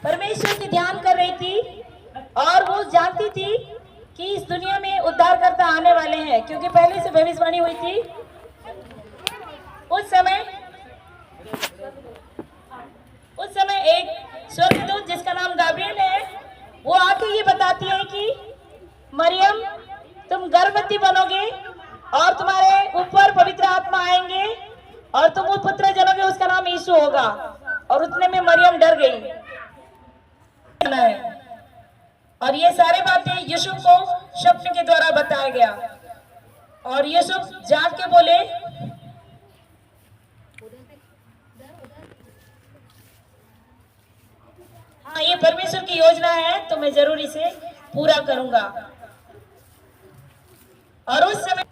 परमेश्वर की ध्यान कर रही थी और वो जानती थी कि इस दुनिया में उद्धारकर्ता आने वाले हैं, क्योंकि पहले से भविष्यवाणी हुई थी। उस समय एक स्वर्गदूत जिसका नाम गाब्रिएल है, वो आके ये बताती है कि मरियम, तुम गर्भवती बनोगे और तुम्हारे ऊपर पवित्र आत्मा आएंगे और तुम वो पुत्र जनोगे, उसका नाम यीशु होगा। और उतने में मरियम डर गई। और ये सारी बातें यूसुफ को स्वप्न के द्वारा बताया गया। और यूसुफ जाग के बोले, हाँ, ये परमेश्वर की योजना है तो मैं जरूर इसे पूरा करूंगा। और उस समय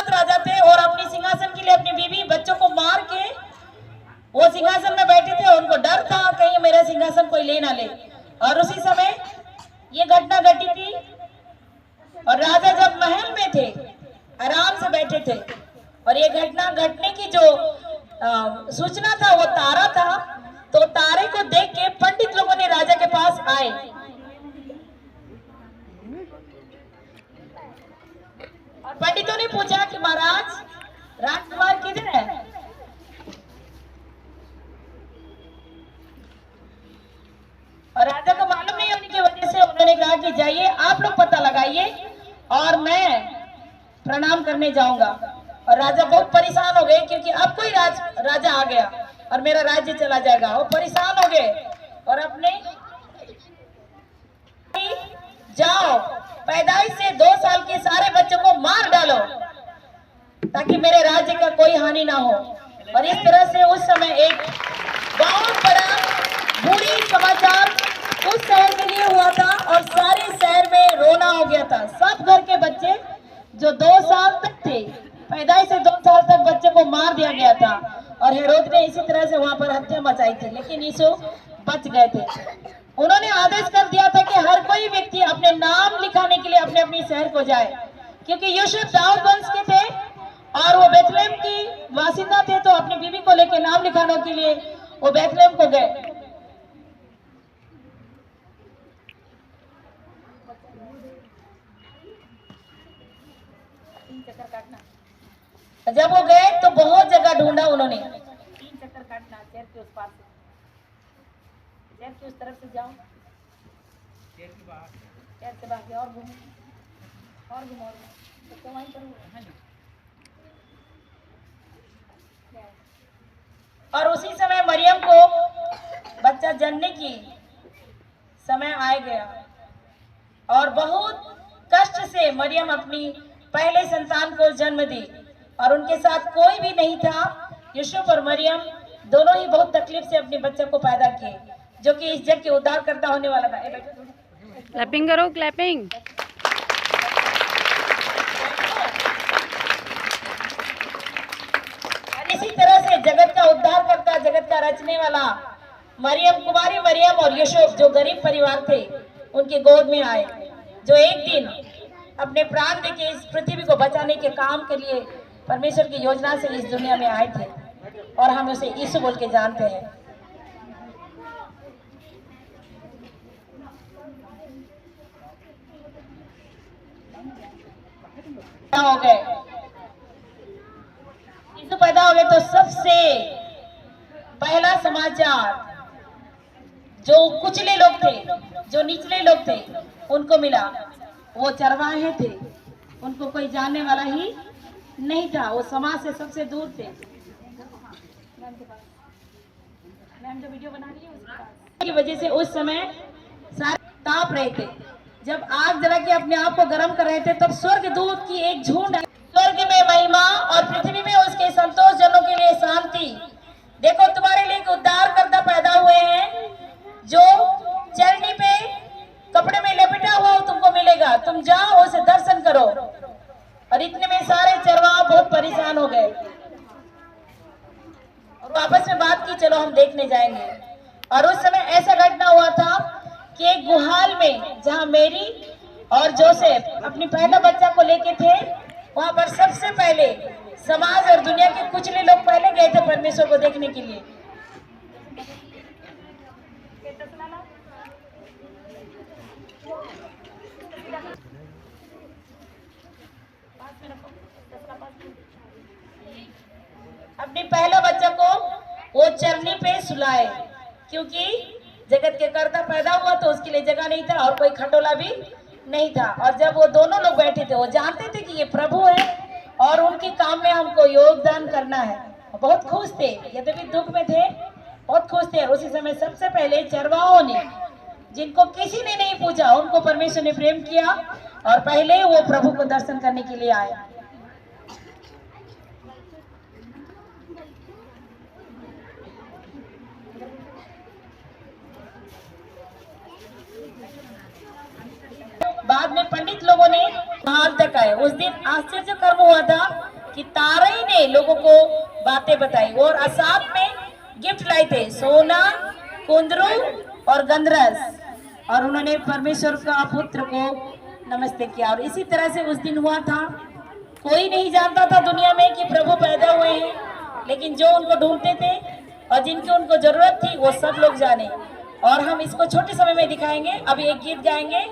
राजा थे और अपने सिंहासन के लिए अपनी बीवी बच्चों को मार के वो सिंहासन में बैठे थे। उनको डर था कहीं मेरा सिंहासन कोई ले ना ले। और उसी समय ये घटना घटी थी और राजा जब महल में थे, आराम से बैठे थे, और ये घटना घटने की जो सूचना था वो तारा था। तो तारे को देख के पंडित लोगों ने राजा के पास आए। और पंडितों ने पूछा कि महाराज, राजकुमार किधर है? और राजा को मालूम नहीं होने की वजह से उन्होंने कहा कि जाइए, आप लोग पता लगाइए और मैं प्रणाम करने जाऊंगा। और राजा बहुत परेशान हो गए, क्योंकि अब कोई राजा आ गया और मेरा राज्य चला जाएगा। वो परेशान हो गए और अपने जाओ, पैदाइश से 2 साल के सारे बच्चों को मार डालो ताकि मेरे राज्य का कोई हानि ना हो। और इस तरह से उस समय एक बहुत बड़ा बुरी समाचार उस शहर के लिए हुआ था और सारे शहर में रोना हो गया था। सब घर के बच्चे जो 2 साल तक थे, पैदाइश से 2 साल तक बच्चे को मार दिया गया था। और हेरोद ने इसी तरह से वहां पर हत्या मचाई थी, लेकिन यीशु बच गए थे। उन्होंने आदेश कर दिया था कि हर कोई व्यक्ति अपने नाम लिखाने के लिए अपने अपने शहर को जाए, क्योंकि यूसुफ दाऊद वंश के थे और वो बेथलेहम की वासिंदा थे। तो अपनी बीवी को लेकर नाम लिखाने के लिए वो बेथलेहम को गए। जब वो गए तो बहुत जगह ढूंढा उन्होंने। 3 चक्कर काटना, शहर के उस पार से, शहर की उस तरफ से जाओ, शहर से बाहर और घूमो और घूमो तो वहीं पर। और उसी समय मरियम को बच्चा जन्मने की समय आ गया और बहुत कष्ट से मरियम अपनी पहले संतान को जन्म दी और उनके साथ कोई भी नहीं था। यूसुफ और मरियम दोनों ही बहुत तकलीफ से अपने बच्चे को पैदा किए, जो कि इस जग के उद्धारकर्ता होने वाला था। क्लैपिंग करो, क्लैपिंग। इसी तरह से जगत का उद्धारकर्ता, जगत का रचने वाला मरियम, कुमारी मरियम और यूसुफ जो गरीब परिवार थे, उनकी गोद में आए, जो एक दिन अपने प्राण देके इस पृथ्वी को बचाने के काम के लिए परमेश्वर की योजना से इस दुनिया में आए थे। और हम उसे यीशु बोल के जानते हैं। हो गए यीशु पैदा हो गए तो सबसे पहला समाचार जो कुचले लोग थे, जो निचले लोग थे, उनको मिला। वो चरवाहे थे, उनको कोई जानने वाला ही नहीं था, वो समाज से सबसे दूर थे। मैम जो वीडियो बना रही है की वजह से उस समय सारे ताप रहे थे। जब आग जला के अपने आप को गर्म कर रहे थे, तब स्वर्गदूत की एक झुंड, स्वर्ग में महिमा और पृथ्वी में उसके संतोष जनों के लिए शांति। देखो, तुम्हारे लिए उद्धारकर्ता पैदा हुए हैं, जो चरनी पे कपड़े में लपेटा हुआ तुमको मिलेगा। तुम जाओ, उसे दर्शन करो। और इतने में सारे चरवाहा बहुत परेशान हो गए और आपस में बात की, चलो हम देखने जाएंगे। और उस समय ऐसा घटना हुआ था कि एक गुहाल में, जहां मेरी और जोसेफ अपनी पहला बच्चा को लेके थे, वहां पर सबसे पहले समाज और दुनिया के कुचले लोग पहले गए थे परमेश्वर को देखने के लिए। अपने पहला बच्चा को वो चरनी पे सुलाए, क्योंकि जगत के कर्ता पैदा हुआ तो उसके लिए जगह नहीं था और कोई खटोला भी नहीं था। और जब वो दोनों लोग बैठे थे, वो जानते थे कि ये प्रभु है और उनके काम में हमको योगदान करना है। बहुत खुश थे, यद्यपि दुख में थे, बहुत खुश थे। उसी समय सबसे पहले चरवाहों ने, जिनको किसी ने नहीं पूछा, उनको परमेश्वर ने प्रेम किया और पहले वो प्रभु को दर्शन करने के लिए आए। बाद में पंडित लोगों ने हाल तक आए। उस दिन आश्चर्य कर्म हुआ था कि तारे ने लोगों को बातें बताई और साथ में गिफ्ट लाए थे, सोना, कुंदरू और गंधरस, और उन्होंने परमेश्वर का पुत्र को नमस्ते किया। और इसी तरह से उस दिन हुआ था। कोई नहीं जानता था दुनिया में कि प्रभु पैदा हुए हैं, लेकिन जो उनको ढूंढते थे और जिनकी उनको जरूरत थी वो सब लोग जाने। और हम इसको छोटे समय में दिखाएंगे। अभी एक गीत गाएंगे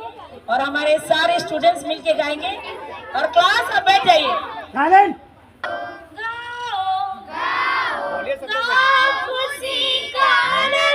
और हमारे सारे स्टूडेंट्स मिलके गाएंगे। और क्लास अब बैठ जाइए।